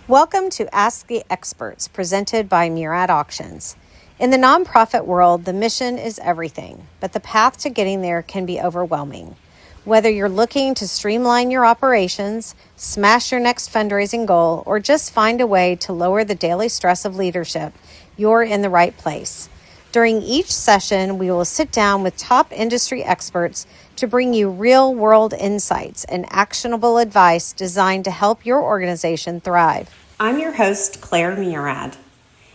Welcome to Ask the Experts, presented by Murad Auctions. In the nonprofit world, the mission is everything, but the path to getting there can be overwhelming. Whether you're looking to streamline your operations, smash your next fundraising goal, or just find a way to lower the daily stress of leadership, you're in the right place. During each session, we will sit down with top industry experts to bring you real-world insights and actionable advice designed to help your organization thrive. I'm your host, Claire Murad.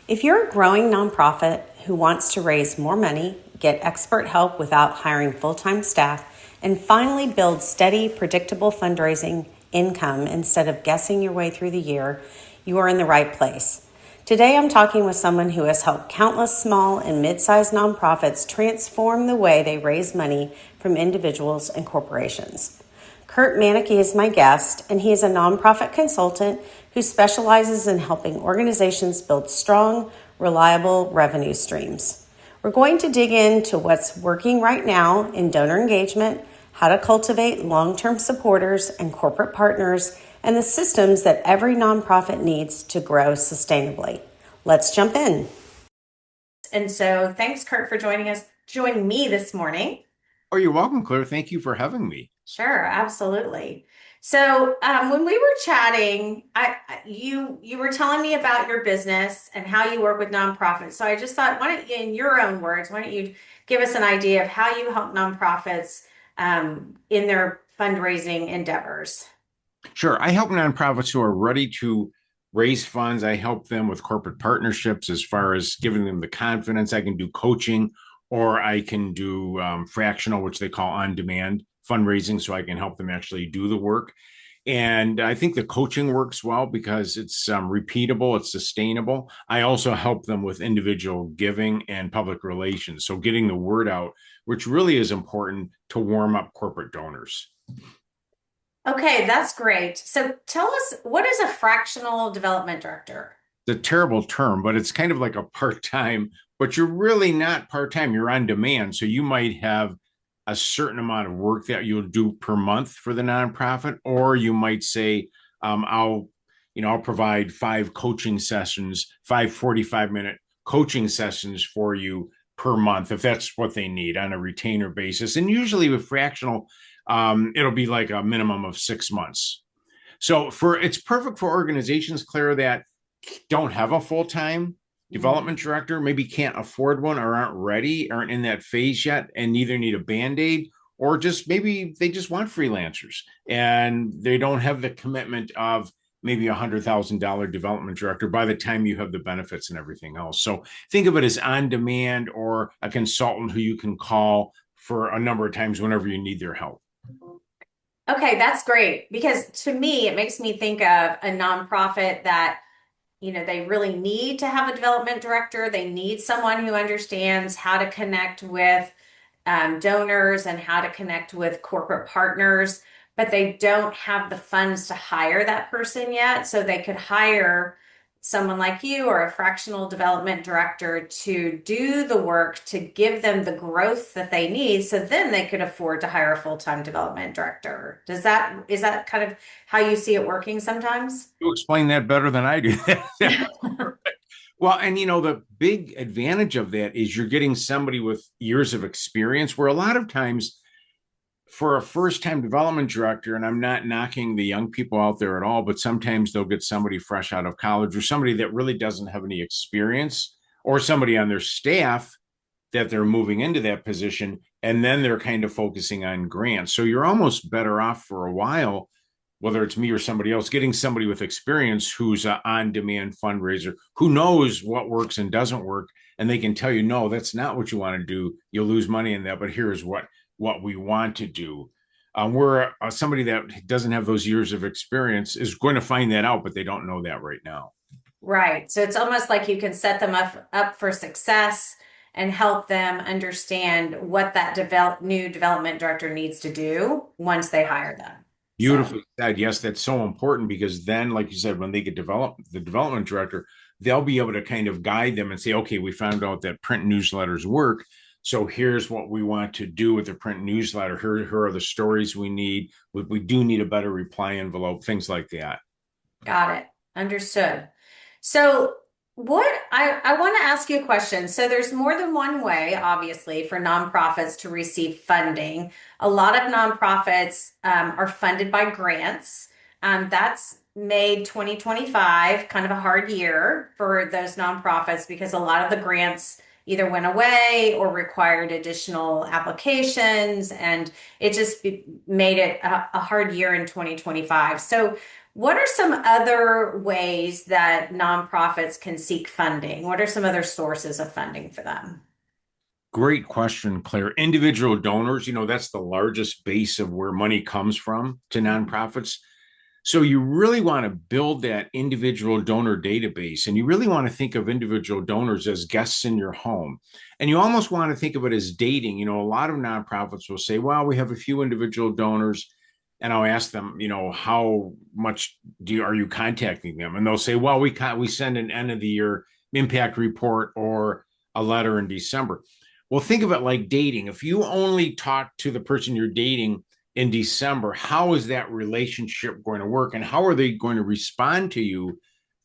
If you're a growing nonprofit who wants to raise more money, get expert help without hiring full-time staff, and finally build steady, predictable fundraising income instead of guessing your way through the year, you are in the right place. Today, I'm talking with someone who has helped countless small and mid-sized nonprofits transform the way they raise money from individuals and corporations. Kirt Manecke is my guest, and he is a nonprofit consultant who specializes in helping organizations build strong, reliable revenue streams. We're going to dig into what's working right now in donor engagement, how to cultivate long-term supporters and corporate partners, and the systems that every nonprofit needs to grow sustainably. Let's jump in. And so thanks, Kirt, for joining me this morning. Oh, you're welcome, Claire. Thank you for having me. Sure, absolutely. So when we were chatting, you were telling me about your business and how you work with nonprofits. So I just thought, why don't you, in your own words, why don't you give us an idea of how you help nonprofits in their fundraising endeavors? Sure. I help nonprofits who are ready to raise funds. I help them with corporate partnerships as far as giving them the confidence. I can do coaching, or I can do fractional, which they call on demand fundraising. So I can help them actually do the work. And I think the coaching works well because it's repeatable, it's sustainable. I also help them with individual giving and public relations. So getting the word out, which really is important to warm up corporate donors. Okay, that's great. So tell us, what is a fractional development director? It's a terrible term, but it's kind of like a part-time, but you're really not part-time. You're on demand. So you might have a certain amount of work that you'll do per month for the nonprofit, or you might say, I'll provide 45-minute coaching sessions for you per month, if that's what they need on a retainer basis. And usually with fractional, it'll be like a minimum of 6 months. So it's perfect for organizations, Claire, that don't have a full-time development director, maybe can't afford one or aren't in that phase yet, and neither need a band-aid, or just maybe they just want freelancers and they don't have the commitment of maybe $100,000 development director by the time you have the benefits and everything else. So think of it as on demand, or a consultant who you can call for a number of times whenever you need their help. Okay, that's great, because to me, it makes me think of a nonprofit that, they really need to have a development director. They need someone who understands how to connect with donors and how to connect with corporate partners, but they don't have the funds to hire that person yet. So they could hire someone like you or a fractional development director to do the work to give them the growth that they need, so then they could afford to hire a full-time development director. Is that kind of how you see it working sometimes? You explain that better than I do. Well, and the big advantage of that is you're getting somebody with years of experience, where a lot of times for a first-time development director, and I'm not knocking the young people out there at all, but sometimes they'll get somebody fresh out of college, or somebody that really doesn't have any experience, or somebody on their staff that they're moving into that position, and then they're kind of focusing on grants. So you're almost better off for a while, whether it's me or somebody else, getting somebody with experience who's an on-demand fundraiser, who knows what works and doesn't work, and they can tell you, no, that's not what you want to do. You'll lose money in that, but here's what we want to do. Where somebody that doesn't have those years of experience is going to find that out, but they don't know that right now. Right. So it's almost like you can set them up for success and help them understand what that new development director needs to do once they hire them. Beautifully said. Yes, that's so important, because then, like you said, when they get the development director, they'll be able to kind of guide them and say, okay, we found out that print newsletters work. So here's what we want to do with the print newsletter. Here are the stories we need. We do need a better reply envelope, things like that. Got it. Understood. So, I want to ask you a question. So, there's more than one way, obviously, for nonprofits to receive funding. A lot of nonprofits are funded by grants. That's made 2025 kind of a hard year for those nonprofits because a lot of the grants either went away or required additional applications, and it just made it a hard year in 2025. So, what are some other ways that nonprofits can seek funding? What are some other sources of funding for them? Great question, Claire. Individual donors, that's the largest base of where money comes from to nonprofits. So you really want to build that individual donor database, and you really want to think of individual donors as guests in your home. And you almost want to think of it as dating. A lot of nonprofits will say, well, we have a few individual donors, and I'll ask them, how much are you contacting them? And they'll say, well, we send an end of the year impact report or a letter in December. Well, think of it like dating. If you only talk to the person you're dating in December, how is that relationship going to work? And how are they going to respond to you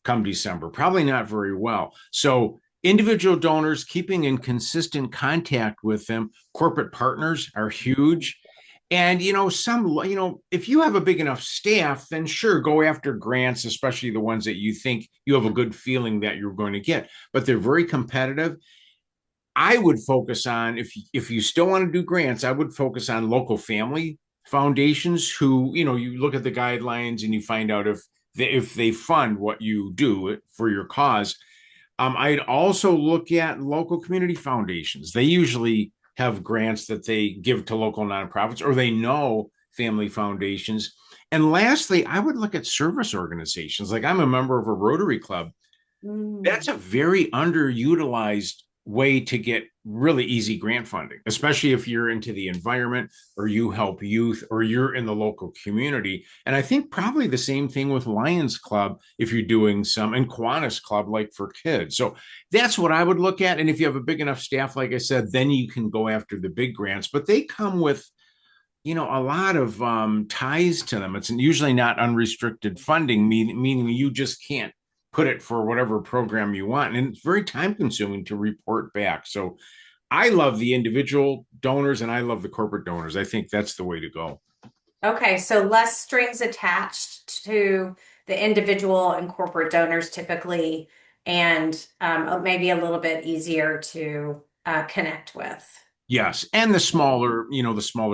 come December? Probably not very well. So, individual donors, keeping in consistent contact with them, corporate partners are huge. And, if you have a big enough staff, then sure, go after grants, especially the ones that you think you have a good feeling that you're going to get. But they're very competitive. I would focus on, if you still want to do grants, I would focus on local family foundations who, you look at the guidelines and you find out if they fund what you do for your cause. I'd also look at local community foundations. They usually have grants that they give to local nonprofits, or they know family foundations. And lastly, I would look at service organizations. Like, I'm a member of a Rotary Club. Mm. That's a very underutilized way to get really easy grant funding, especially if you're into the environment or you help youth or you're in the local community. And I think probably the same thing with Lions Club if you're doing some, and Kiwanis Club, like for kids. So that's what I would look at. And if you have a big enough staff, like I said, then you can go after the big grants, but they come with a lot of ties to them. It's usually not unrestricted funding, meaning you just can't put it for whatever program you want. And it's very time consuming to report back. So I love the individual donors and I love the corporate donors. I think that's the way to go. Okay, so less strings attached to the individual and corporate donors typically, and maybe a little bit easier to connect with. Yes. And the smaller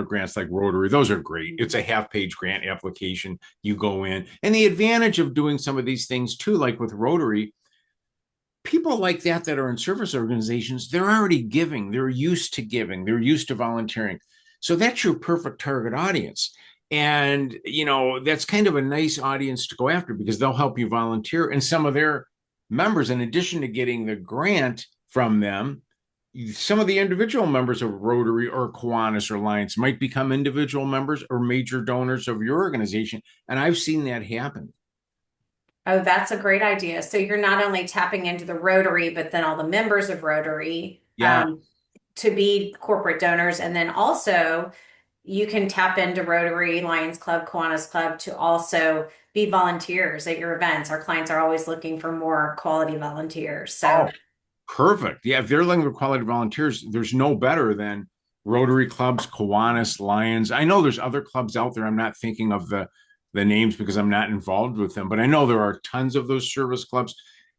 grants like Rotary, those are great. It's a half-page grant application. You go in. And the advantage of doing some of these things too, like with Rotary, people like that are in service organizations, they're already giving, they're used to giving, they're used to volunteering. So that's your perfect target audience. And, that's kind of a nice audience to go after because they'll help you volunteer. And some of their members, in addition to getting the grant from them, some of the individual members of Rotary or Kiwanis or Lions might become individual members or major donors of your organization. And I've seen that happen. Oh, that's a great idea. So you're not only tapping into the Rotary, but then all the members of Rotary Yeah. to be corporate donors. And then also you can tap into Rotary, Lions Club, Kiwanis Club to also be volunteers at your events. Our clients are always looking for more quality volunteers. So Oh, perfect. Yeah, if they're looking for quality volunteers, there's no better than Rotary clubs, Kiwanis, Lions. I know there's other clubs out there. I'm not thinking of the names because I'm not involved with them, but I know there are tons of those service clubs,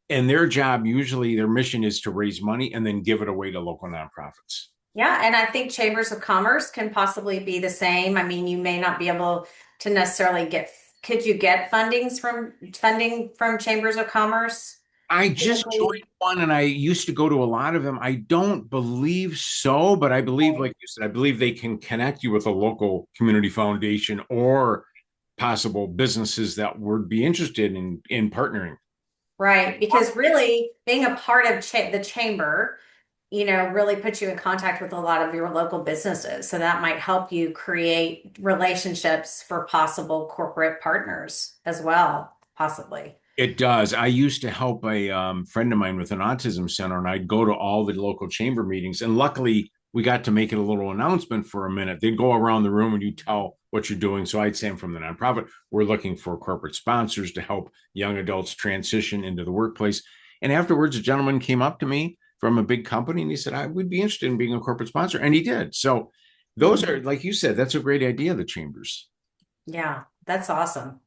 and their job, usually their mission is to raise money and then give it away to local nonprofits. yeah, and I think chambers of commerce can possibly be the same. I mean, you may not be able to necessarily could you get funding from chambers of commerce? I just joined Typically, one and I used to go to a lot of them. I don't believe so, but I believe, like you said, I believe they can connect you with a local community foundation or possible businesses that would be interested in partnering. right, because really being a part of the chamber, really puts you in contact with a lot of your local businesses. So that might help you create relationships for possible corporate partners as well, possibly. It does. I used to help a friend of mine with an autism center, and I'd go to all the local chamber meetings. And luckily, we got to make it a little announcement for a minute. They'd go around the room and you tell what you're doing. So I'd say I'm from the nonprofit. We're looking for corporate sponsors to help young adults transition into the workplace. And afterwards, a gentleman came up to me from a big company and he said, I would be interested in being a corporate sponsor. And he did. So those are, like you said, that's a great idea, the chambers. Yeah, that's awesome.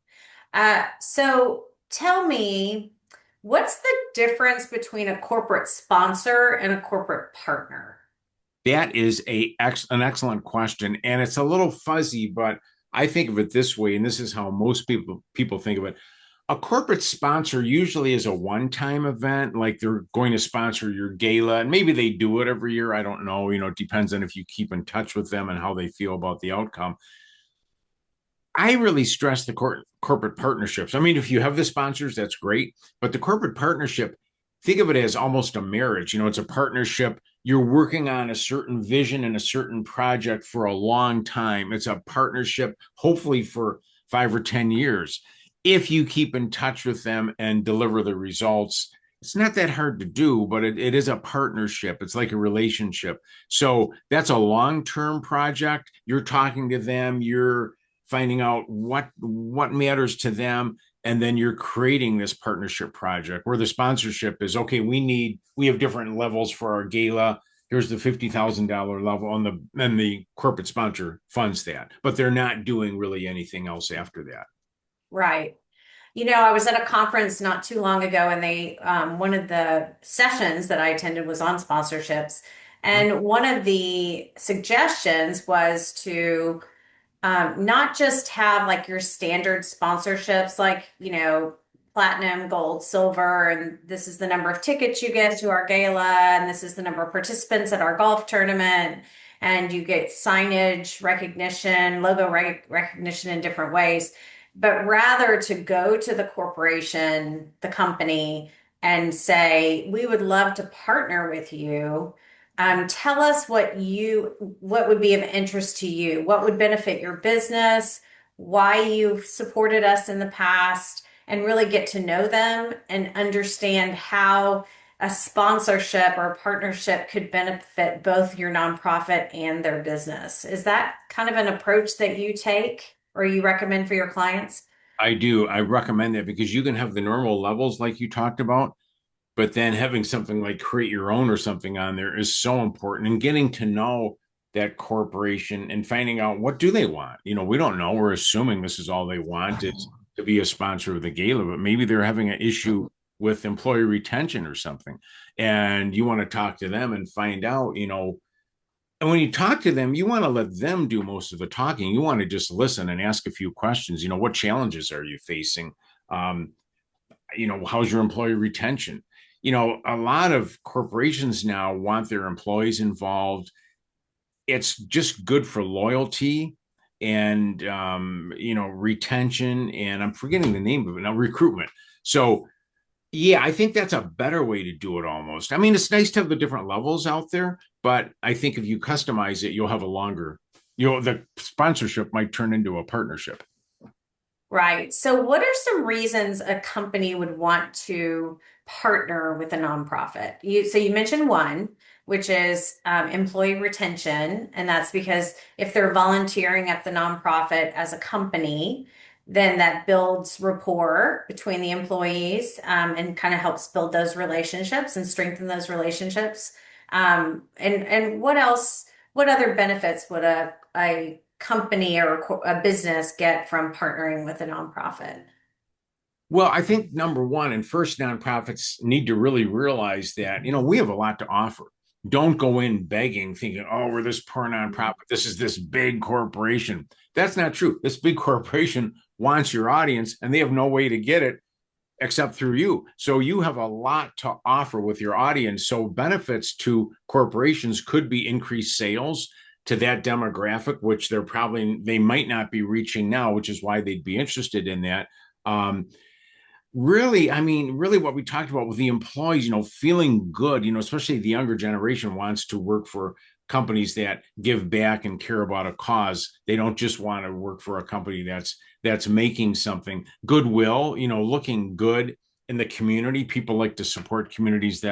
So tell me, what's the difference between a corporate sponsor and a corporate partner? That is an excellent question, and it's a little fuzzy, but I think of it this way, and this is how most people think of it. A corporate sponsor usually is a one-time event, like they're going to sponsor your gala, and maybe they do it every year. I don't know. It depends on if you keep in touch with them and how they feel about the outcome. I really stress the corporate partnerships. I mean, if you have the sponsors, that's great. But the corporate partnership, think of it as almost a marriage. It's a partnership. You're working on a certain vision and a certain project for a long time. It's a partnership, hopefully for 5 or 10 years. If you keep in touch with them and deliver the results, it's not that hard to do, but it is a partnership. It's like a relationship. So that's a long-term project. You're talking to them, you're finding out what matters to them, and then you're creating this partnership project where the sponsorship is, okay, we have different levels for our gala. Here's the $50,000 level and the corporate sponsor funds that, but they're not doing really anything else after that. Right. I was at a conference not too long ago, and one of the sessions that I attended was on sponsorships. And one of the suggestions was to not just have like your standard sponsorships, like, platinum, gold, silver, and this is the number of tickets you get to our gala, and this is the number of participants at our golf tournament, and you get signage recognition, logo recognition in different ways, but rather to go to the corporation, the company, and say, we would love to partner with you. Tell us what would be of interest to you, what would benefit your business, why you've supported us in the past, and really get to know them and understand how a sponsorship or a partnership could benefit both your nonprofit and their business. Is that kind of an approach that you take or you recommend for your clients? I do. I recommend that because you can have the normal levels like you talked about, but then having something like create your own or something on there is so important, and getting to know that corporation and finding out what do they want. We don't know. We're assuming this is all they want is to be a sponsor of the gala, but maybe they're having an issue with employee retention or something. And you want to talk to them and find out, and when you talk to them, you want to let them do most of the talking. You want to just listen and ask a few questions. What challenges are you facing? Um, how's your employee retention? A lot of corporations now want their employees involved. It's just good for loyalty and retention, and I'm forgetting the name of it now, recruitment. So yeah, I think that's a better way to do it almost. I mean, it's nice to have the different levels out there, but I think if you customize it, you'll have the sponsorship might turn into a partnership. Right. So, what are some reasons a company would want to partner with a nonprofit? So you mentioned one, which is employee retention, and that's because if they're volunteering at the nonprofit as a company, then that builds rapport between the employees, and kind of helps build those relationships and strengthen those relationships. And what else? What other benefits would a company or a business get from partnering with a nonprofit? Well, I think number one, and first, nonprofits need to really realize that, we have a lot to offer. Don't go in begging, thinking, oh, we're this poor nonprofit. This is this big corporation. That's not true. This big corporation wants your audience, and they have no way to get it except through you. So you have a lot to offer with your audience. So benefits to corporations could be increased sales to that demographic, which they might not be reaching now, which is why they'd be interested in that. Really, I mean, really what we talked about with the employees, feeling good, especially the younger generation wants to work for companies that give back and care about a cause. They don't just want to work for a company that's making something. Goodwill, looking good in the community. People like to support communities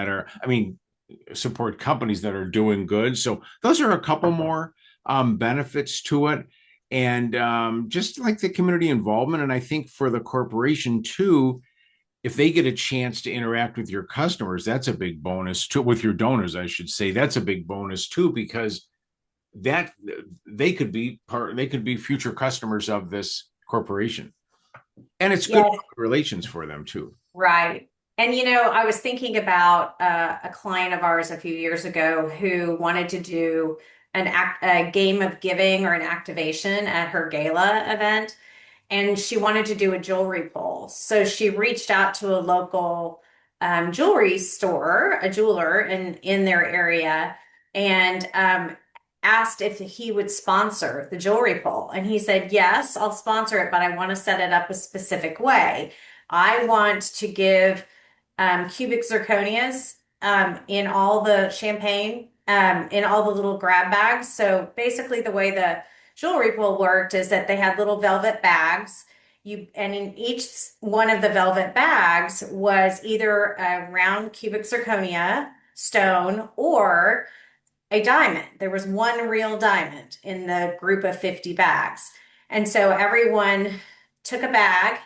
support companies that are doing good. So those are a couple more benefits to it. and just like the community involvement. And I think for the corporation too, if they get a chance to interact with your customers, that's a big bonus too. With your donors, I should say, that's a big bonus too, because that they could be future customers of this corporation, and it's good Yes, relations for them too. right. And I was thinking about a client of ours a few years ago who wanted to do a game of giving or an activation at her gala event, and she wanted to do a jewelry pull. So she reached out to a local jewelry store, a jeweler in their area, and asked if he would sponsor the jewelry pull. And he said, "Yes, I'll sponsor it, but I want to set it up a specific way. I want to give cubic zirconias in all the champagne, in all the little grab bags." So basically, the way the jewelry pool worked is that they had little velvet bags. And in each one of the velvet bags was either a round cubic zirconia stone or a diamond. There was one real diamond in the group of 50 bags. And so everyone took a bag,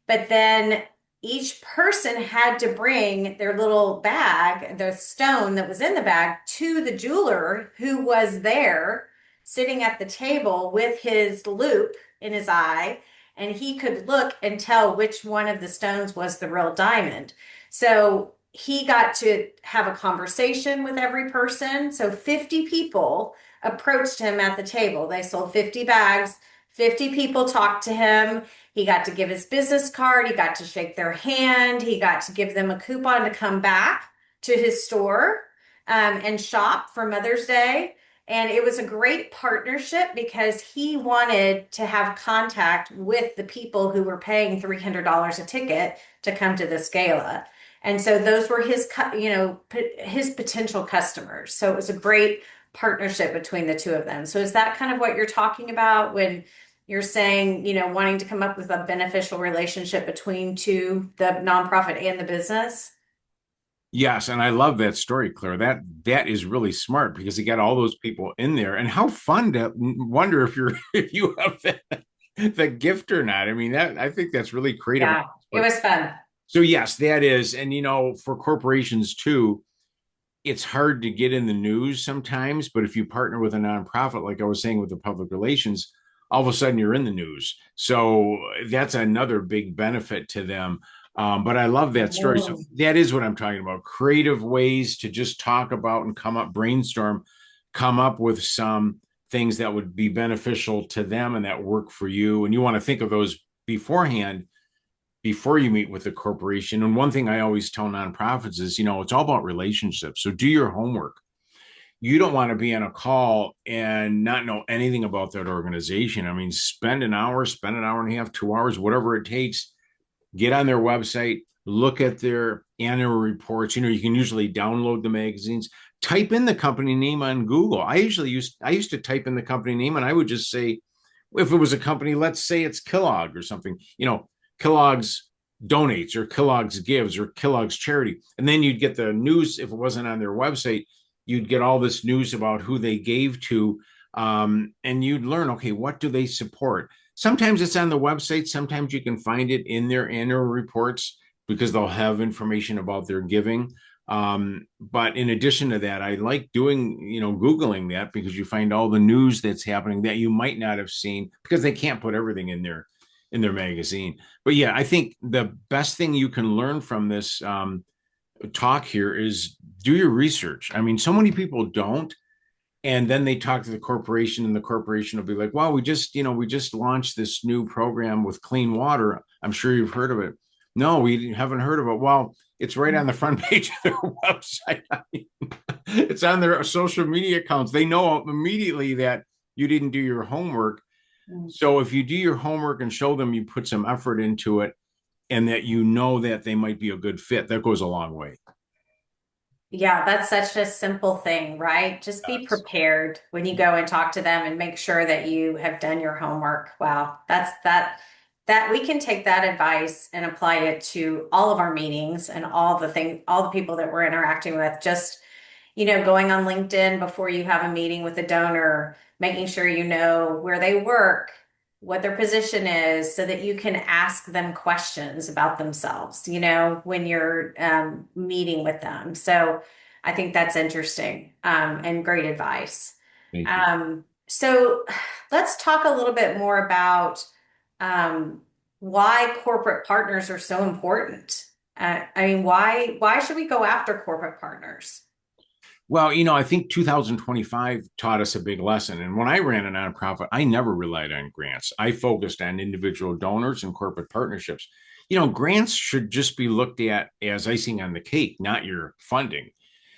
but then each person had to bring their little bag, the stone that was in the bag, to the jeweler who was there sitting at the table with his loop in his eye. And he could look and tell which one of the stones was the real diamond. So he got to have a conversation with every person. So 50 people approached him at the table. They sold 50 bags. 50 people talked to him. He got to give his business card. He got to shake their hand. He got to give them a coupon to come back to his store and shop for Mother's Day. And it was a great partnership because he wanted to have contact with the people who were paying $300 a ticket to come to this gala. And so those were his potential customers. So it was a great partnership between the two of them. So is that kind of what you're talking about when you're saying, wanting to come up with a beneficial relationship between the nonprofit and the business? Yes, and I love that story, Claire. That is really smart because you got all those people in there, and how fun to wonder if you're if you have the gift or not. I mean, that I think that's really creative. Yeah, it But was fun. so yes, that is, and for corporations too, it's hard to get in the news sometimes. But if you partner with a nonprofit, like I was saying with the public relations, all of a sudden you're in the news. So that's another big benefit to them. But I love that story. So Mm. that is what I'm talking about. Creative ways to just talk about and brainstorm, come up with some things that would be beneficial to them and that work for you. And you want to think of those beforehand before you meet with the corporation. And one thing I always tell nonprofits is, it's all about relationships. So do your homework. You don't want to be on a call and not know anything about that organization. I mean, spend an hour and a half, 2 hours, whatever it takes. Get on their website, look at their annual reports. You can usually download the magazines, type in the company name on Google. I used to type in the company name and I would just say, if it was a company, let's say it's Kellogg or something, Kellogg's donates or Kellogg's gives or Kellogg's charity. And then you'd get the news. If it wasn't on their website, you'd get all this news about who they gave to. And you'd learn, okay, what do they support? Sometimes it's on the website. Sometimes you can find it in their annual reports because they'll have information about their giving. But in addition to that, I like doing, Googling that because you find all the news that's happening that you might not have seen because they can't put everything in their magazine. But yeah, I think the best thing you can learn from this talk here is do your research. I mean, so many people don't. And then they talk to the corporation and the corporation will be like, wow, we just launched this new program with clean water. I'm sure you've heard of it. No, we haven't heard of it. Well, it's right on the front page of their website. I mean, it's on their social media accounts. They know immediately that you didn't do your homework. So if you do your homework and show them you put some effort into it and that that they might be a good fit, that goes a long way. Yeah, that's such a simple thing, right? Just be Yes. prepared when you go and talk to them and make sure that you have done your homework. Wow, that we can take that advice and apply it to all of our meetings and all the people that we're interacting with. Just, going on LinkedIn before you have a meeting with a donor, making sure you know where they work, what their position is, so that you can ask them questions about themselves, when you're meeting with them. So I think that's interesting, and great advice. Thank you. So let's talk a little bit more about why corporate partners are so important. I mean, why should we go after corporate partners? Well, I think 2025 taught us a big lesson. And when I ran a nonprofit, I never relied on grants. I focused on individual donors and corporate partnerships. Grants should just be looked at as icing on the cake, not your funding.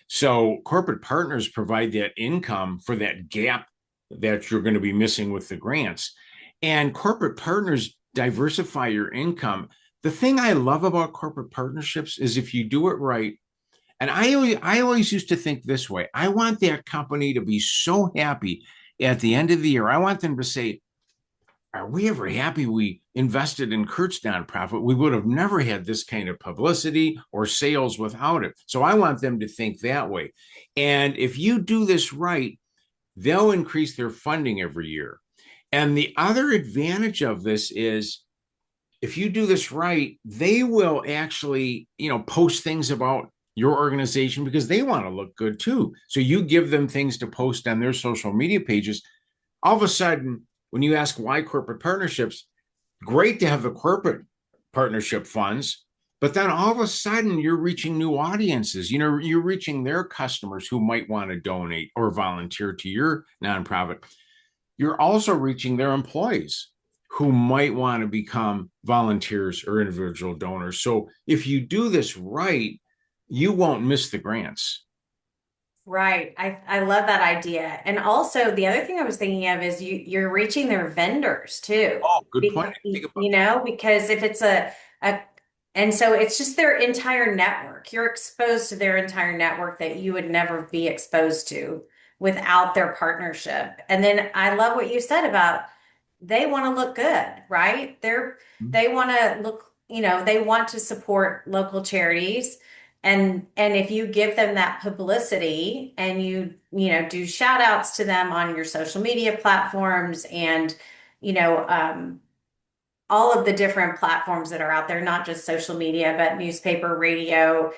So corporate partners provide that income for that gap that you're going to be missing with the grants. And corporate partners diversify your income. The thing I love about corporate partnerships is if you do it right, and I always used to think this way. I want that company to be so happy at the end of the year. I want them to say, are we ever happy we invested in Kirt's nonprofit? We would have never had this kind of publicity or sales without it. So I want them to think that way. And if you do this right, they'll increase their funding every year. And the other advantage of this is if you do this right, they will actually, post things about your organization because they want to look good too. So you give them things to post on their social media pages. All of a sudden, when you ask why corporate partnerships, great to have the corporate partnership funds, but then all of a sudden you're reaching new audiences. You're reaching their customers who might want to donate or volunteer to your nonprofit. You're also reaching their employees who might want to become volunteers or individual donors. So if you do this right, you won't miss the grants. Right. I love that idea. And also the other thing I was thinking of is you're reaching their vendors too. Oh, good point. Because, I think about that. because if it's a and so it's just their entire network. You're exposed to their entire network that you would never be exposed to without their partnership. And then I love what you said about they want to look good, right? They want to look, they want to support local charities. And if you give them that publicity and do shout outs to them on your social media platforms and you know all of the different platforms that are out there, not just social media, but newspaper, radio,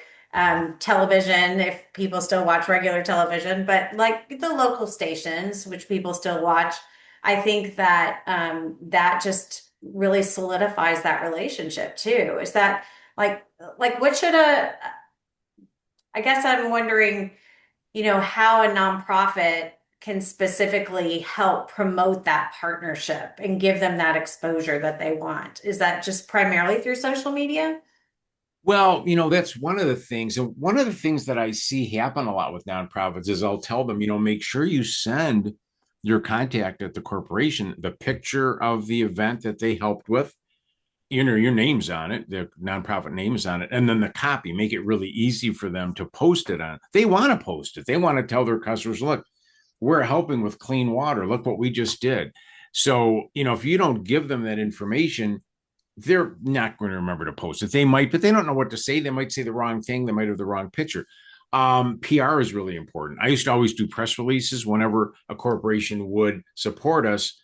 television, if people still watch regular television, but like the local stations, which people still watch, I think that that just really solidifies that relationship too. Is that what should I guess I'm wondering, how a nonprofit can specifically help promote that partnership and give them that exposure that they want. Is that just primarily through social media? Well, that's one of the things. And one of the things that I see happen a lot with nonprofits is I'll tell them, make sure you send your contact at the corporation the picture of the event that they helped with, your name's on it, the nonprofit name is on it, and then the copy, make it really easy for them to post it on. They want to post it. They want to tell their customers, look, we're helping with clean water. Look what we just did. So, if you don't give them that information, they're not going to remember to post it. They might, but they don't know what to say. They might say the wrong thing. They might have the wrong picture. PR is really important. I used to always do press releases whenever a corporation would support us.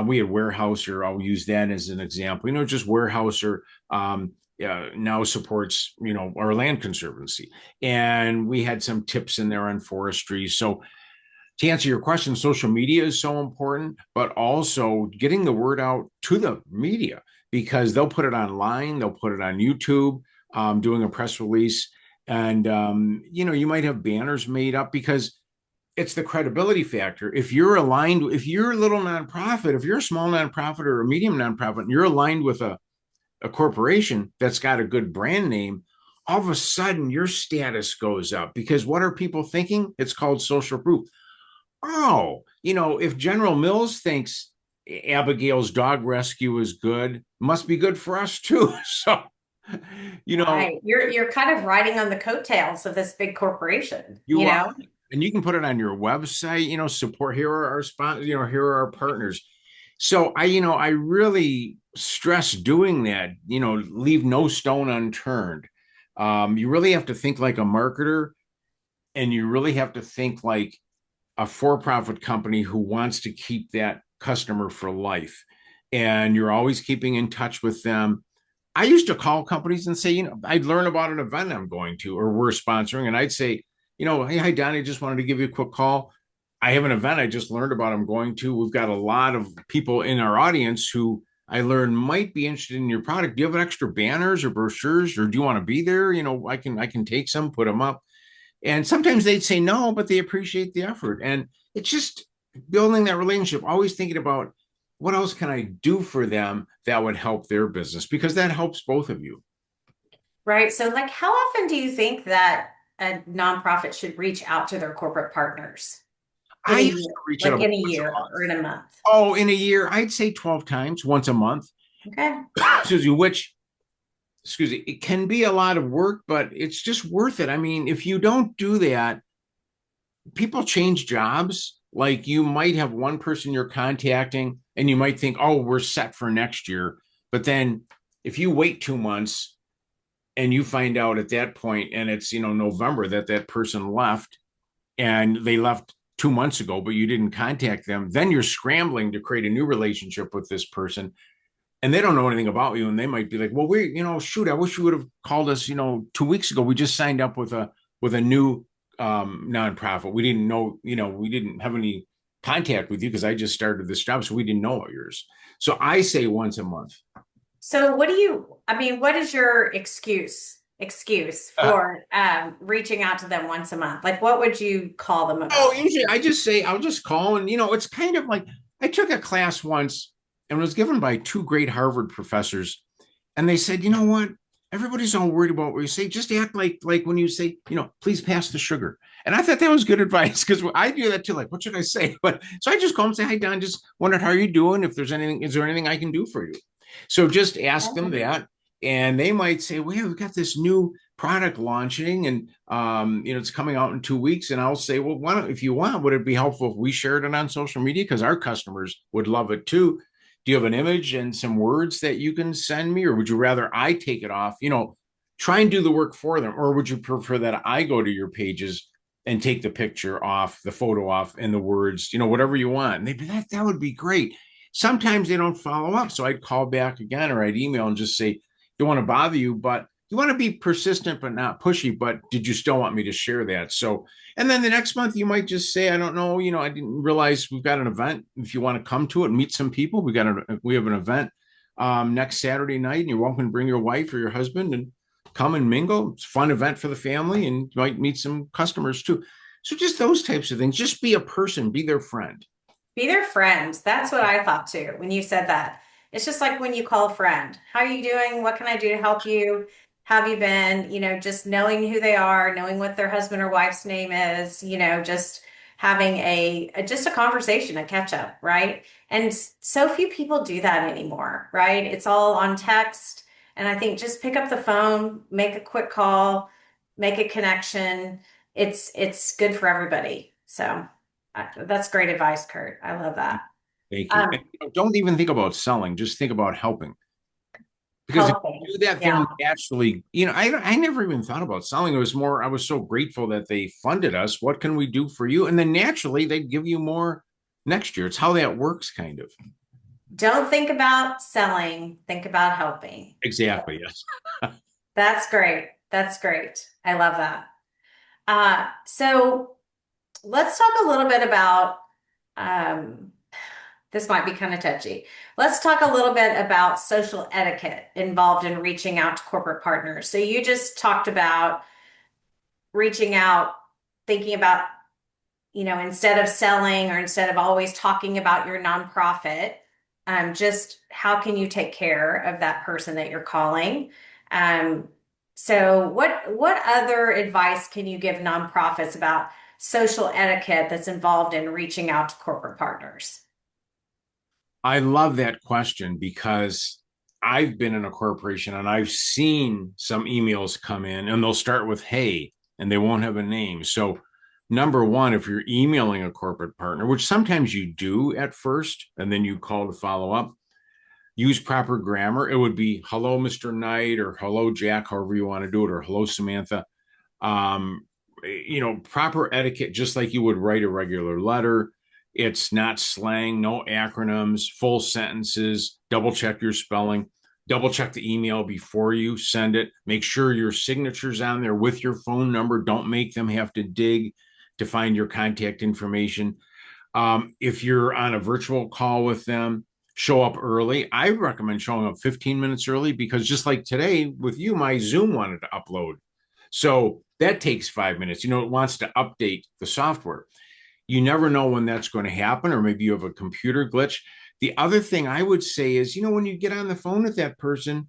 We had Weyerhaeuser. I'll use that as an example. Just Weyerhaeuser now supports, our land conservancy. And we had some tips in there on forestry. So to answer your question, social media is so important, but also getting the word out to the media because they'll put it online, they'll put it on YouTube, doing a press release. And, you might have banners made up because it's the credibility factor. If you're aligned, if you're a little nonprofit, if you're a small nonprofit or a medium nonprofit, and you're aligned with a corporation that's got a good brand name, all of a sudden your status goes up because what are people thinking? It's called social proof. Oh, if General Mills thinks Abigail's dog rescue is good, must be good for us too. So, Right. You're kind of riding on the coattails of this big corporation, you are, and you can put it on your website, support, here are our sponsors, here are our partners. So I really stress doing that, leave no stone unturned. You really have to think like a marketer and you really have to think like a for-profit company who wants to keep that customer for life, and you're always keeping in touch with them. I used to call companies and say, I'd learn about an event I'm going to or we're sponsoring, and I'd say, hey, hi, Donnie, just wanted to give you a quick call. I have an event I just learned about I'm going to. We've got a lot of people in our audience who I learned might be interested in your product. Do you have extra banners or brochures, or do you want to be there? I can take some, put them up. And sometimes they'd say no, but they appreciate the effort. And it's just building that relationship, always thinking about what else can I do for them that would help their business, because that helps both of you. Right. So, like, how often do you think that a nonprofit should reach out to their corporate partners in I a used year, to reach like out in a once a year month. or in a month? Oh, in a year, I'd say 12 times, once a month. Okay. Excuse me, it can be a lot of work, but it's just worth it. I mean, if you don't do that, people change jobs. Like, you might have one person you're contacting and you might think, oh, we're set for next year. But then if you wait 2 months and you find out at that point, and it's, November, that person left, and they left 2 months ago, but you didn't contact them, then you're scrambling to create a new relationship with this person, and they don't know anything about you. And they might be like, well, shoot, I wish you would have called us, 2 weeks ago. We just signed up with a new nonprofit. We didn't know, we didn't have any contact with you because I just started this job, so we didn't know about yours. So I say once a month. So, I mean, what is your excuse Uh, for reaching out to them once a month? Like, what would you call them oh, about? usually I just say, I'll just call, and it's kind of like, I took a class once and it was given by two great Harvard professors. And they said, you know what? Everybody's all worried about what you say. Just act like when you say, please pass the sugar. And I thought that was good advice, because I do that too. Like, what should I say? But so I just call them and say, hi, Don, just wondered how you're doing. If there's anything, is there anything I can do for you? So just ask them that. And they might say, well, yeah, we've got this new product launching, and it's coming out in 2 weeks. And I'll say, well, why don't, if you want, would it be helpful if we shared it on social media? Because our customers would love it too. Do you have an image and some words that you can send me, or would you rather I take it off? Try and do the work for them, or would you prefer that I go to your pages and take the picture off, the photo off, and the words, whatever you want? And they'd be, that would be great. Sometimes they don't follow up, so I'd call back again, or I'd email and just say, don't want to bother you, but you want to be persistent but not pushy. But did you still want me to share that? So, and then the next month you might just say, I don't know, I didn't realize we've got an event. If you want to come to it, meet some people, we have an event next Saturday night, and you're welcome to bring your wife or your husband and come and mingle. It's a fun event for the family, and you might meet some customers too. So just those types of things. Just be a person, be their friend. Be their friend. That's what I thought too when you said that. It's just like when you call a friend. How are you doing? What can I do to help you? How have you been? Just knowing who they are, knowing what their husband or wife's name is, just having just a conversation, a catch up, right? And so few people do that anymore, right? It's all on text. And I think just pick up the phone, make a quick call, make a connection. It's good for everybody. So that's great advice, Kirt. I love that. Thank you. Um, And don't even think about selling, just think about helping. Because if Helping. you do that, Yeah. they're naturally, I never even thought about selling. It was more, I was so grateful that they funded us. What can we do for you? And then naturally they'd give you more next year. It's how that works, kind of. Don't think about selling, think about helping. Exactly. Yes. That's great. That's great. I love that. So let's talk a little bit about um, this might be kind of touchy. Let's talk a little bit about social etiquette involved in reaching out to corporate partners. So you just talked about reaching out, thinking about, instead of selling or instead of always talking about your nonprofit, just how can you take care of that person that you're calling? Um, so what other advice can you give nonprofits about social etiquette that's involved in reaching out to corporate partners? I love that question, because I've been in a corporation and I've seen some emails come in and they'll start with, hey, and they won't have a name. So, number one, if you're emailing a corporate partner, which sometimes you do at first, and then you call to follow up, use proper grammar. It would be hello, Mr. Knight, or hello, Jack, however you want to do it, or hello, Samantha. Um, proper etiquette, just like you would write a regular letter. It's not slang, no acronyms, full sentences, double check your spelling, double check the email before you send it. Make sure your signature's on there with your phone number. Don't make them have to dig to find your contact information. If you're on a virtual call with them, show up early. I recommend showing up 15 minutes early because just like today with you, my Zoom wanted to upload. So that takes 5 minutes. It wants to update the software. You never know when that's going to happen, or maybe you have a computer glitch. The other thing I would say is, when you get on the phone with that person,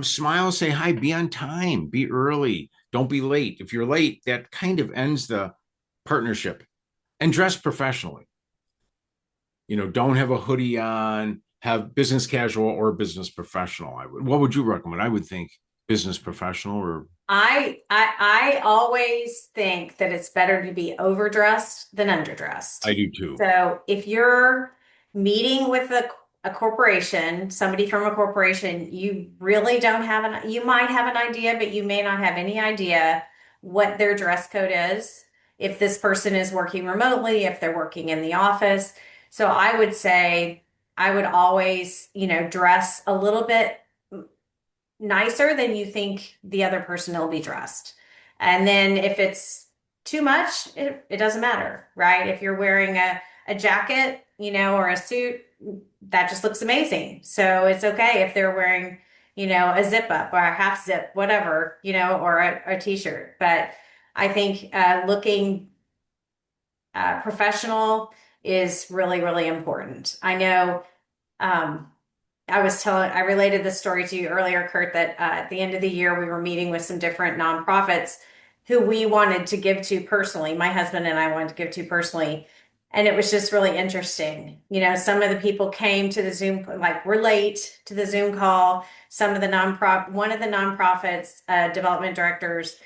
smile, say hi, be on time, be early, don't be late. If you're late, that kind of ends the partnership. And dress professionally. Don't have a hoodie on, have business casual or business professional. What would you recommend? I would think business professional or. I always think that it's better to be overdressed than underdressed. I do too. So if you're meeting with a corporation, somebody from a corporation, you really don't have you might have an idea, but you may not have any idea what their dress code is. If this person is working remotely, if they're working in the office. So I would say I would always, dress a little bit nicer than you think the other person will be dressed. And then if it's too much, it doesn't matter, right? If you're wearing a jacket, or a suit, that just looks amazing. So it's okay if they're wearing, a zip up or a half zip, whatever, or a t-shirt. But I think looking professional is really, really important. I know I related this story to you earlier, Kirt, that at the end of the year, we were meeting with some different nonprofits who we wanted to give to personally. My husband and I wanted to give to personally. And it was just really interesting. Some of the people came to the Zoom, like we're late to the Zoom call. One of the nonprofits, development directors,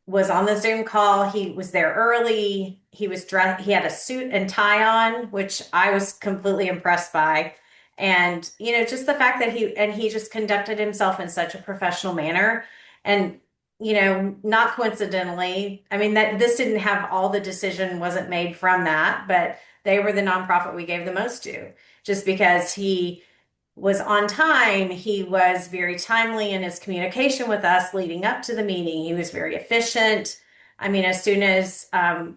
was on the Zoom call. He was there early. He was dressed, he had a suit and tie on, which I was completely impressed by. And, just the fact that he just conducted himself in such a professional manner. And, not coincidentally, I mean, that this didn't have all the decision wasn't made from that, but they were the nonprofit we gave the most to, just because he was on time. He was very timely in his communication with us leading up to the meeting. He was very efficient. I mean, as soon as,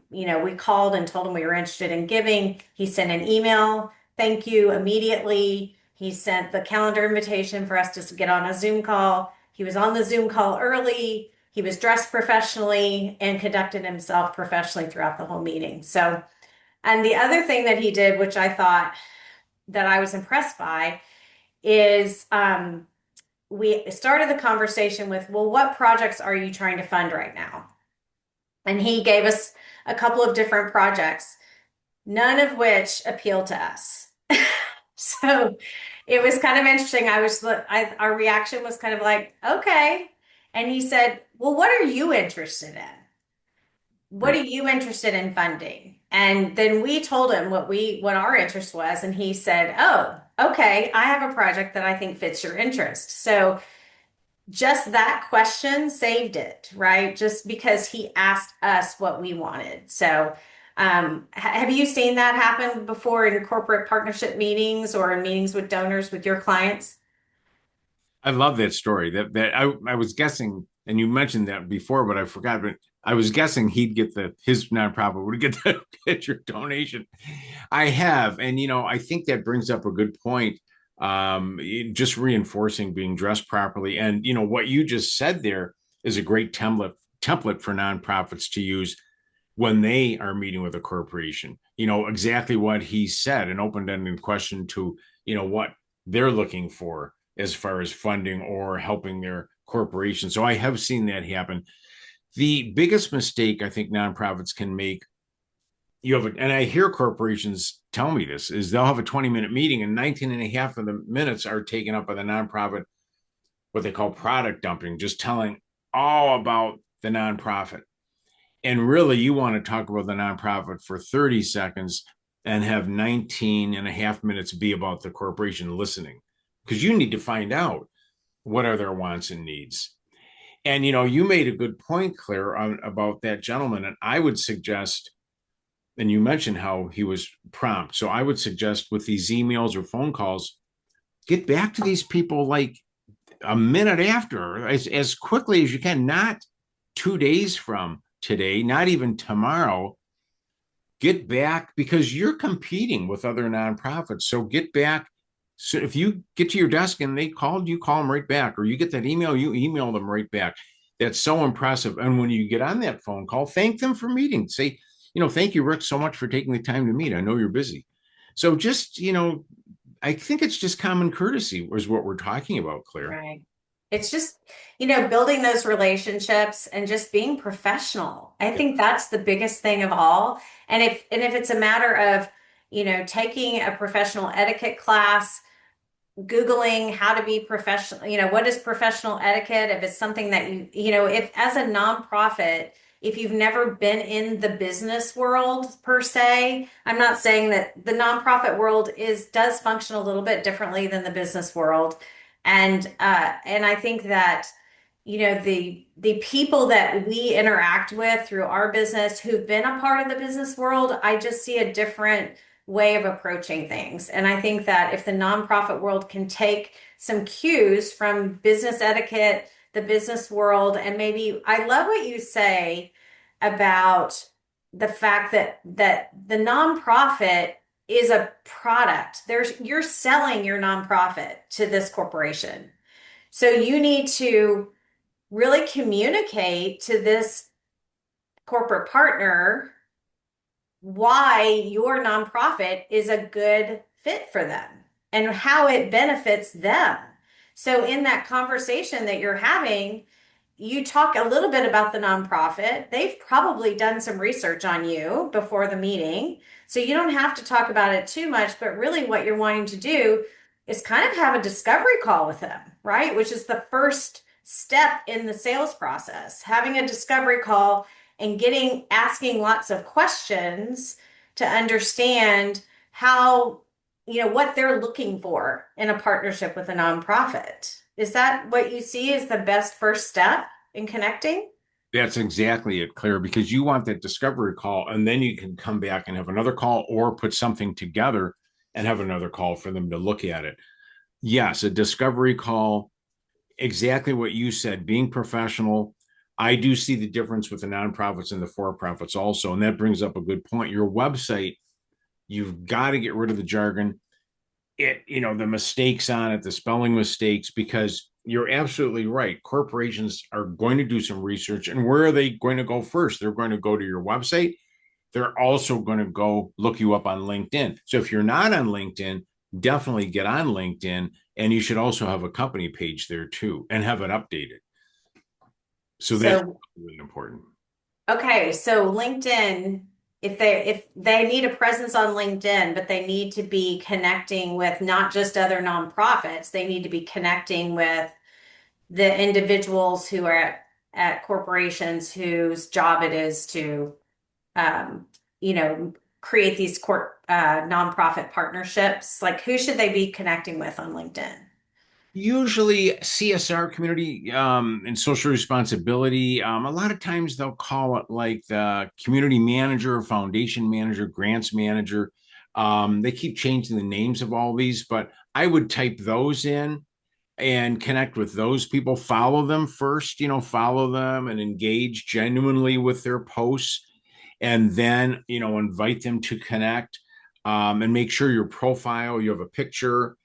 we called and told him we were interested in giving, he sent an email. Thank you immediately. He sent the calendar invitation for us to get on a Zoom call. He was on the Zoom call early. He was dressed professionally and conducted himself professionally throughout the whole meeting. So, and the other thing that he did, which I thought that I was impressed by, is we started the conversation with, well, what projects are you trying to fund right now? And he gave us a couple of different projects, none of which appeal to us. So it was kind of interesting. Our reaction was kind of like, okay. And he said, well, what are you interested in? What are you interested in funding? And then we told him what our interest was. And he said, oh, okay, I have a project that I think fits your interest. So just that question saved it, right? Just because he asked us what we wanted. So have you seen that happen before in corporate partnership meetings or in meetings with donors with your clients? I love that story. That I was guessing, and you mentioned that before, but I forgot. But I was guessing he'd get his nonprofit would get your donation. I have, and I think that brings up a good point. Just reinforcing being dressed properly, and what you just said there is a great template for nonprofits to use when they are meeting with a corporation. Exactly what he said, an open-ended question to what they're looking for as far as funding or helping their corporation. So I have seen that happen. The biggest mistake I think nonprofits can make, and I hear corporations tell me this, is they'll have a 20-minute meeting and 19 and a half of the minutes are taken up by the nonprofit, what they call product dumping, just telling all about the nonprofit. And really, you want to talk about the nonprofit for 30 seconds and have 19 and a half minutes be about the corporation listening, because you need to find out what are their wants and needs. And you made a good point, Claire, about that gentleman. And I would suggest, and you mentioned how he was prompt. So I would suggest with these emails or phone calls, get back to these people like a minute after, as quickly as you can, not 2 days from today, not even tomorrow. Get back, because you're competing with other nonprofits. So get back. So if you get to your desk and they called, you call them right back, or you get that email, you email them right back. That's so impressive. And when you get on that phone call, thank them for meeting. Say, thank you, Rick, so much for taking the time to meet. I know you're busy. So just, I think it's just common courtesy is what we're talking about, Claire. Right. It's just, building those relationships and just being professional. I think that's the biggest thing of all. And if it's a matter of, taking a professional etiquette class, Googling how to be professional, what is professional etiquette? If it's something that if as a nonprofit, if you've never been in the business world per se, I'm not saying that the nonprofit world does function a little bit differently than the business world. And I think that, the people that we interact with through our business who've been a part of the business world, I just see a different way of approaching things. And I think that if the nonprofit world can take some cues from business etiquette, the business world, and maybe I love what you say about the fact that the nonprofit is a product. You're selling your nonprofit to this corporation. So you need to really communicate to this corporate partner why your nonprofit is a good fit for them and how it benefits them. So in that conversation that you're having, you talk a little bit about the nonprofit. They've probably done some research on you before the meeting. So you don't have to talk about it too much, but really what you're wanting to do is kind of have a discovery call with them, right? Which is the first step in the sales process, having a discovery call and asking lots of questions to understand how, what they're looking for in a partnership with a nonprofit. Is that what you see as the best first step in connecting? That's exactly it, Claire, because you want that discovery call, and then you can come back and have another call or put something together and have another call for them to look at it. Yes, a discovery call, exactly what you said, being professional. I do see the difference with the nonprofits and the for-profits also, and that brings up a good point. Your website, you've got to get rid of the jargon, the mistakes on it, the spelling mistakes, because you're absolutely right. Corporations are going to do some research, and where are they going to go first? They're going to go to your website. They're also going to go look you up on LinkedIn. So if you're not on LinkedIn, definitely get on LinkedIn, and you should also have a company page there too, and have it updated. So that's really important. Okay, so LinkedIn, if they need a presence on LinkedIn, but they need to be connecting with not just other nonprofits, they need to be connecting with the individuals who are at corporations whose job it is to, create these nonprofit partnerships. Like, who should they be connecting with on LinkedIn? Usually CSR, community and social responsibility. A lot of times they'll call it like the community manager, foundation manager, grants manager. They keep changing the names of all these, but I would type those in and connect with those people. Follow them first, follow them and engage genuinely with their posts, and then, invite them to connect, and make sure your profile, you have a picture,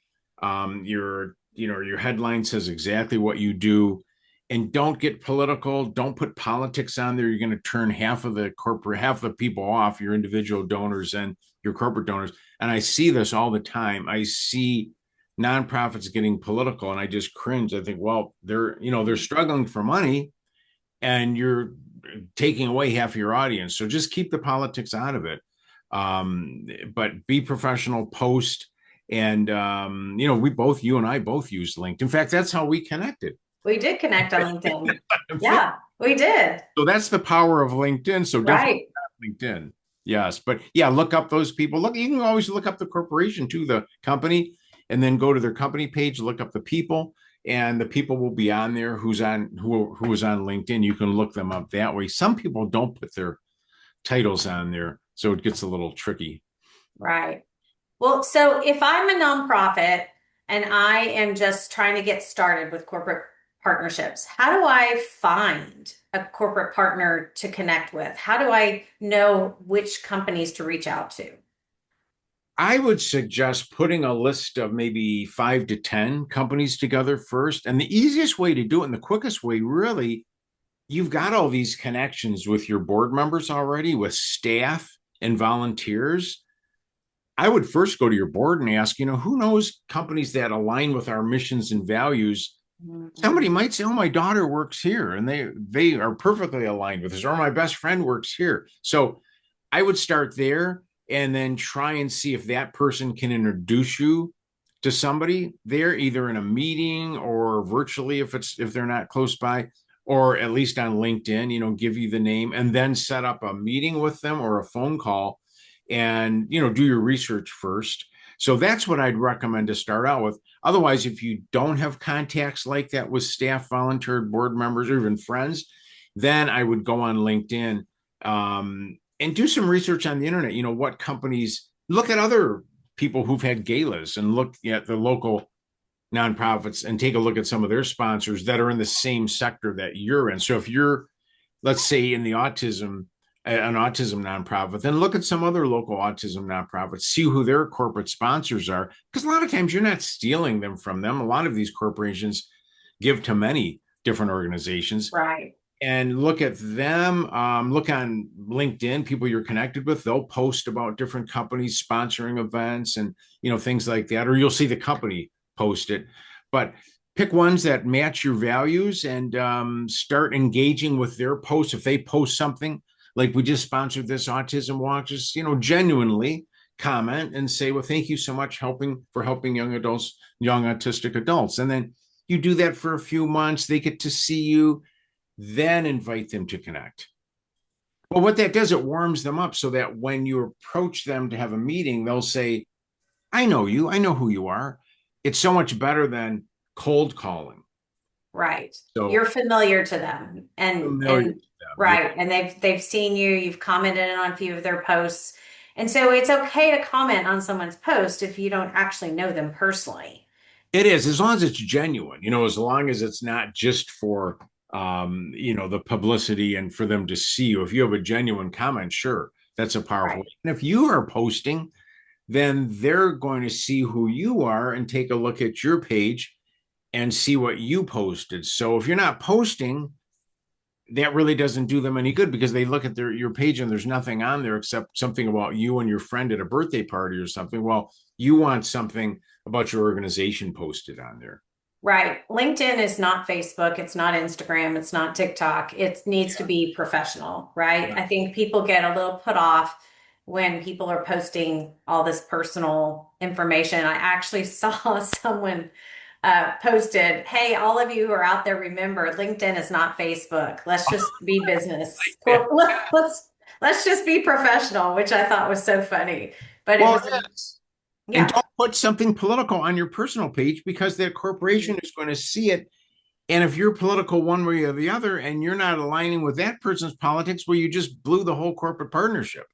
your headline says exactly what you do, and don't get political. Don't put politics on there. You're going to turn half of the people off, your individual donors and your corporate donors. And I see this all the time. I see nonprofits getting political, and I just cringe. I think, well, they're struggling for money, and you're taking away half of your audience. So just keep the politics out of it. But be professional, post. And, you and I both use LinkedIn. In fact, that's how we connected. We did connect on LinkedIn. Yeah, we did. So that's the power of LinkedIn. So definitely LinkedIn. Yes. But yeah, look up those people. You can always look up the corporation too, the company, and then go to their company page, look up the people, and the people will be on there who is on LinkedIn. You can look them up that way. Some people don't put their titles on there, so it gets a little tricky. Right. Well, so if I'm a nonprofit and I am just trying to get started with corporate partnerships, how do I find a corporate partner to connect with? How do I know which companies to reach out to? I would suggest putting a list of maybe 5 to 10 companies together first. And the easiest way to do it and the quickest way, really, you've got all these connections with your board members already, with staff and volunteers. I would first go to your board and ask, who knows companies that align with our missions and values? Somebody Mhm. might say, "Oh, my daughter works here," and they are perfectly aligned with us, or my best friend works here. So I would start there and then try and see if that person can introduce you to somebody there, either in a meeting or virtually if they're not close by, or at least on LinkedIn, give you the name and then set up a meeting with them or a phone call and do your research first. So that's what I'd recommend to start out with. Otherwise, if you don't have contacts like that with staff, volunteer board members, or even friends, then I would go on LinkedIn and do some research on the internet. What companies, look at other people who've had galas and look at the local nonprofits and take a look at some of their sponsors that are in the same sector that you're in. So if you're, let's say, in the an autism nonprofit, then look at some other local autism nonprofits, see who their corporate sponsors are. Because a lot of times you're not stealing them from them. A lot of these corporations give to many different organizations Right. and look at them. Look on LinkedIn, people you're connected with, they'll post about different companies sponsoring events and, things like that, or you'll see the company post it. But pick ones that match your values and start engaging with their posts. If they post something like we just sponsored this autism walk, just, genuinely comment and say, well, thank you so much for helping young adults, young autistic adults. And then you do that for a few months, they get to see you, then invite them to connect. Well, what that does, it warms them up so that when you approach them to have a meeting, they'll say, I know you, I know who you are. It's so much better than cold calling. Right. So You're familiar to them familiar and with them. Yeah. right. And they've seen you, you've commented on a few of their posts. And so it's okay to comment on someone's post if you don't actually know them personally. It is, as long as it's genuine, as long as it's not just for the publicity and for them to see you. If you have a genuine comment, sure, that's a powerful. Right. And if you are posting, then they're going to see who you are and take a look at your page and see what you posted. So if you're not posting, that really doesn't do them any good because they look at your page and there's nothing on there except something about you and your friend at a birthday party or something. Well, you want something about your organization posted on there. Right. LinkedIn is not Facebook. It's not Instagram. It's not TikTok. It needs to be professional, right? Yeah. I think people get a little put off when people are posting all this personal information. I actually saw someone posted, "Hey, all of you who are out there, remember LinkedIn is not Facebook. Let's just be business. Yeah. Let's just be professional," which I thought was so funny. But it Well, was, it is. And yeah. don't put something political on your personal page because that corporation is going to see it. And if you're political one way or the other and you're not aligning with that person's politics, well, you just blew the whole corporate partnership.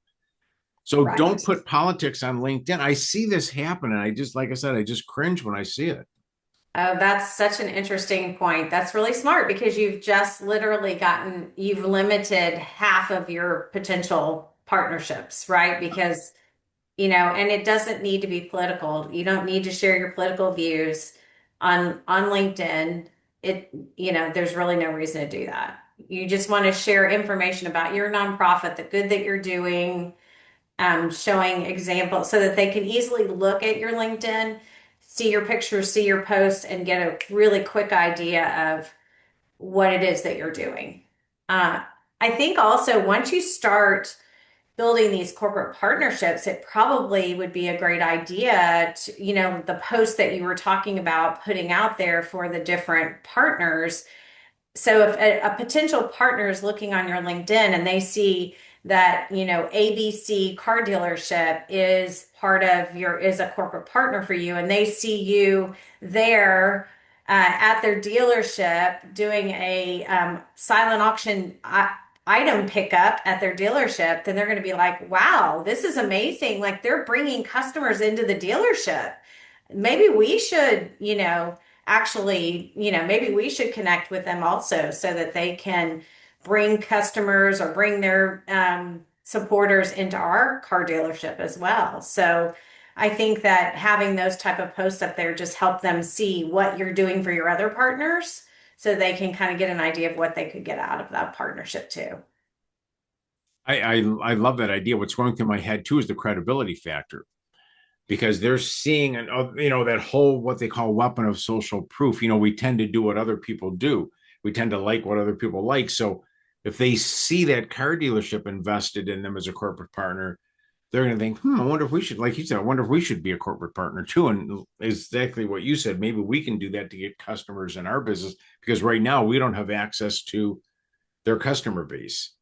So Right. don't put politics on LinkedIn. I see this happen. And like I said, I just cringe when I see it. Oh, that's such an interesting point. That's really smart because you've just literally you've limited half of your potential partnerships, right? Because, and it doesn't need to be political. You don't need to share your political views on LinkedIn. There's really no reason to do that. You just want to share information about your nonprofit, the good that you're doing, showing examples so that they can easily look at your LinkedIn, see your pictures, see your posts, and get a really quick idea of what it is that you're doing. Uh, I think also once you start building these corporate partnerships, it probably would be a great idea to, the post that you were talking about putting out there for the different partners. So if a potential partner is looking on your LinkedIn and they see that, ABC car dealership is part of is a corporate partner for you and they see you there at their dealership doing a silent auction item pickup at their dealership, then they're going to be like, wow, this is amazing. Like they're bringing customers into the dealership. Maybe we should, actually, maybe we should connect with them also so that they can bring customers or bring their supporters into our car dealership as well. So I think that having those type of posts up there just help them see what you're doing for your other partners so they can kind of get an idea of what they could get out of that partnership too. I love that idea. What's going through my head too is the credibility factor, because they're seeing that whole what they call weapon of social proof. We tend to do what other people do. We tend to like what other people like. So if they see that car dealership invested in them as a corporate partner, they're going to think, I wonder if we should, like you said, I wonder if we should be a corporate partner too. And exactly what you said, maybe we can do that to get customers in our business, because right now we don't have access to their customer base.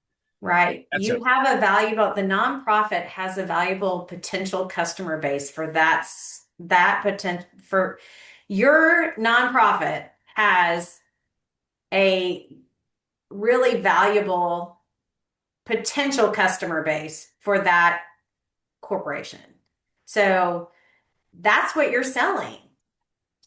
Right. That's a The nonprofit has a valuable potential customer base for that potential for your nonprofit has a really valuable potential customer base for that corporation. So that's what you're selling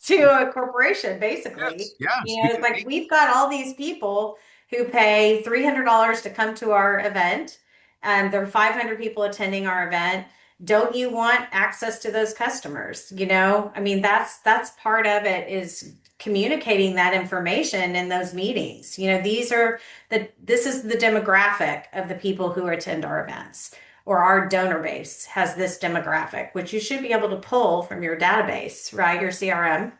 to a corporation, yes, basically. yes, It's because like we've got all these people who pay $300 to come to our event, and there are 500 people attending our event. Don't you want access to those customers? I mean, that's part of it is communicating that information in those meetings. This is the demographic of the people who attend our events, or our donor base has this demographic, which you should be able to pull from your database, right? Your CRM.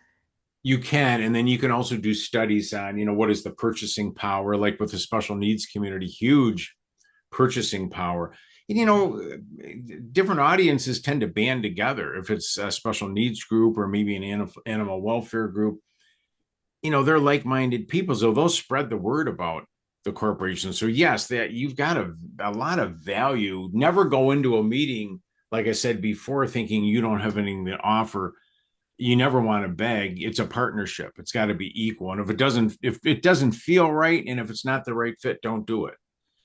you can, and then you can also do studies on, what is the purchasing power, like with the special needs community, huge purchasing power. Different audiences tend to band together. If it's a special needs group or maybe an animal welfare group, they're like-minded people, so they'll spread the word about the corporation. So yes, that you've got a lot of value. Never go into a meeting, like I said before, thinking you don't have anything to offer. You never want to beg. It's a partnership. It's got to be equal. And if it doesn't feel right, and if it's not the right fit, don't do it.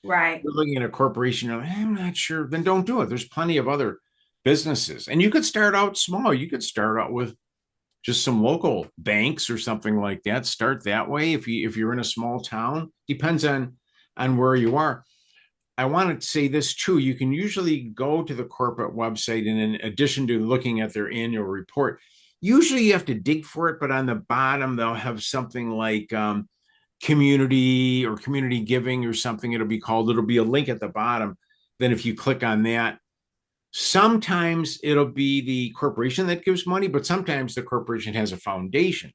Right. You're looking at a corporation, you're like, I'm not sure, then don't do it. There's plenty of other businesses. And you could start out small. You could start out with just some local banks or something like that. Start that way. If you're in a small town, depends on where you are. I want to say this too. You can usually go to the corporate website, and in addition to looking at their annual report, usually you have to dig for it, but on the bottom, they'll have something like community or community giving or something. It'll be a link at the bottom. Then if you click on that, sometimes it'll be the corporation that gives money, but sometimes the corporation has a foundation.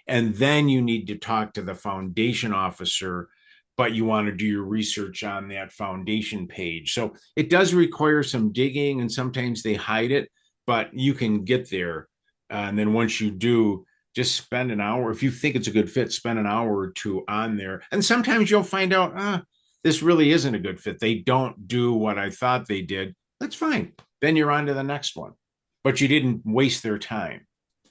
And then you need to talk to the foundation officer, but you want to do your research on that foundation page. So it does require some digging, and sometimes they hide it, but you can get there. And then once you do, just spend an hour. If you think it's a good fit, spend an hour or two on there. And sometimes you'll find out, this really isn't a good fit. They don't do what I thought they did. That's fine. Then you're on to the next one. But you didn't waste their time.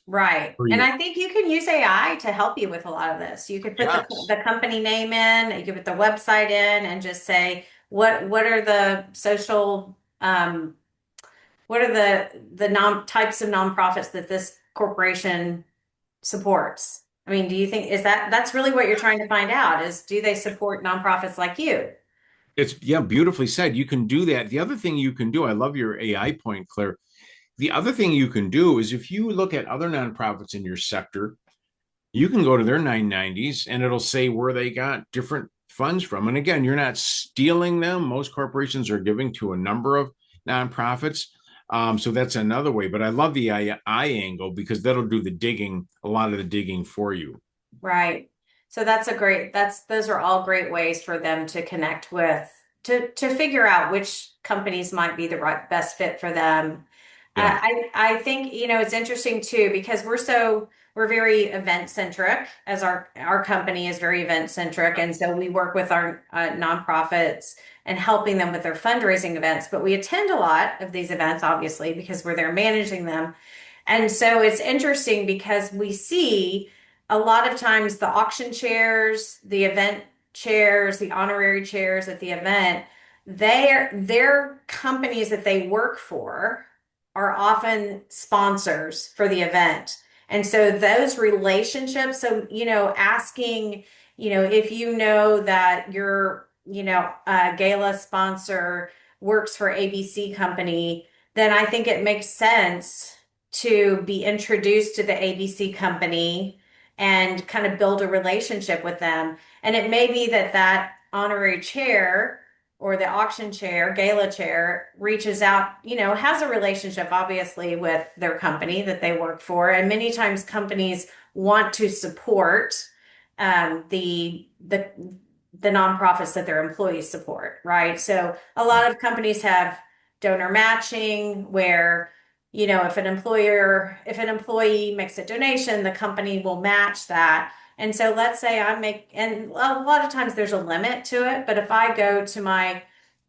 Right. For And you. I think you can use AI to help you with a lot of this. You could put Yes. the company name in, you could put the website in and just say, what are the social, what are the non types of nonprofits that this corporation supports? I mean, do you think that's really what you're trying to find out is do they support nonprofits like you? It's, yeah, beautifully said. You can do that. The other thing you can do, I love your AI point, Claire. The other thing you can do is if you look at other nonprofits in your sector, you can go to their 990s and it'll say where they got different funds from. And again, you're not stealing them. Most corporations are giving to a number of nonprofits. So that's another way. But I love the AI angle because that'll do a lot of the digging for you. Right. So those are all great ways for them to connect with, to figure out which companies might be the best fit for them. Yeah. I think, it's interesting too, because we're very event centric as our company is very event centric. And so we work with our nonprofits and helping them with their fundraising events, but we attend a lot of these events, obviously, because we're there managing them. And so it's interesting because we see a lot of times the auction chairs, the event chairs, the honorary chairs at the event, their companies that they work for are often sponsors for the event. And so those relationships, so asking, if you know that your, gala sponsor works for ABC company, then I think it makes sense to be introduced to the ABC company and kind of build a relationship with them. And it may be that that honorary chair or the auction chair, gala chair, reaches out, has a relationship obviously with their company that they work for. And many times companies want to support the nonprofits that their employees support, right? So a lot of companies have donor matching where if an employee makes a donation, the company will match that. And so let's say and a lot of times there's a limit to it, but if I go to my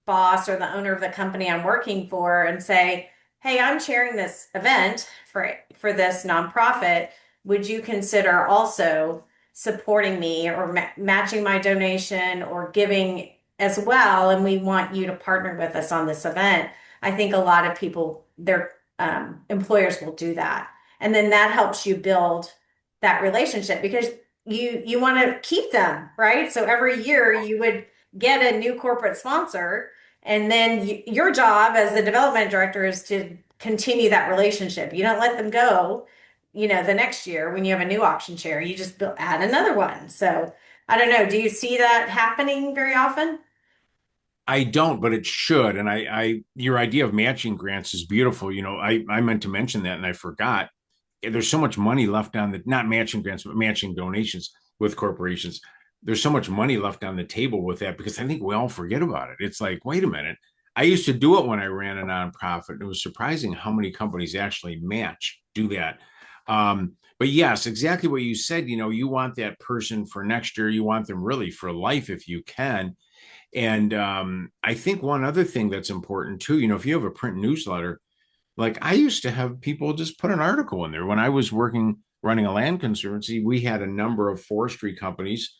boss or the owner of the company I'm working for and say, "Hey, I'm chairing this event for this nonprofit. Would you consider also supporting me or matching my donation or giving as well? And we want you to partner with us on this event." I think a lot of people, their employers will do that. And then that helps you build that relationship because you want to keep them, right? So every year you would get a new corporate sponsor, and then your job as the development director is to continue that relationship. You don't let them go, the next year when you have a new auction chair, you just add another one. So I don't know. Do you see that happening very often? I don't, but it should. And your idea of matching grants is beautiful. I meant to mention that and I forgot. There's so much money left on the, not matching grants, but matching donations with corporations. There's so much money left on the table with that because I think we all forget about it. It's like, wait a minute. I used to do it when I ran a nonprofit. And it was surprising how many companies actually do that. But yes, exactly what you said. You want that person for next year. You want them really for life if you can. And I think one other thing that's important too, if you have a print newsletter, like I used to have people just put an article in there. When I was running a land conservancy, we had a number of forestry companies,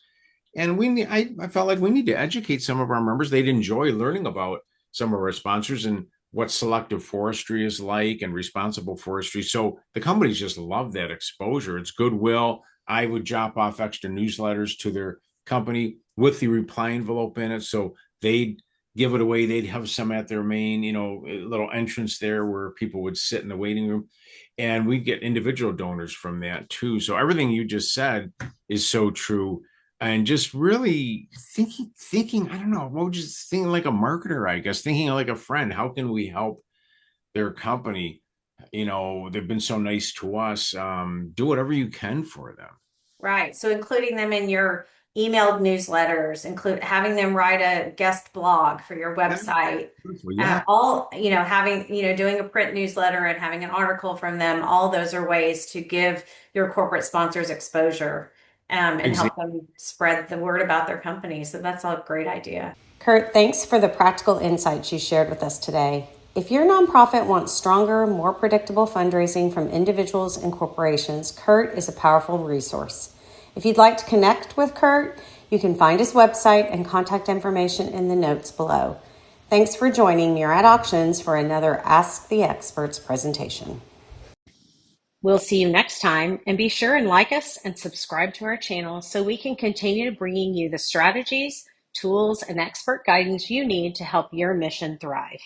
and I felt like we need to educate some of our members. They'd enjoy learning about some of our sponsors and what selective forestry is like and responsible forestry. So the companies just love that exposure. It's goodwill. I would drop off extra newsletters to their company with the reply envelope in it. So they'd give it away. They'd have some at their main, little entrance there where people would sit in the waiting room. And we get individual donors from that too. So everything you just said is so true. And just really thinking, I don't know, what would you think like a marketer, I guess, thinking like a friend, how can we help their company? They've been so nice to us. Do whatever you can for them. Right. So including them in your emailed newsletters, include having them write a guest blog for your Yeah. website, Yeah. having, doing a print newsletter and having an article from them. All those are ways to give your corporate sponsors exposure, and help Exactly. them spread the word about their company. So that's a great idea. Kirt, thanks for the practical insights you shared with us today. If your nonprofit wants stronger, more predictable fundraising from individuals and corporations, Kirt is a powerful resource. If you'd like to connect with Kirt, you can find his website and contact information in the notes below. Thanks for joining Murad Auctions for another Ask the Experts presentation. We'll see you next time, and be sure and like us and subscribe to our channel so we can continue bringing you the strategies, tools, and expert guidance you need to help your mission thrive.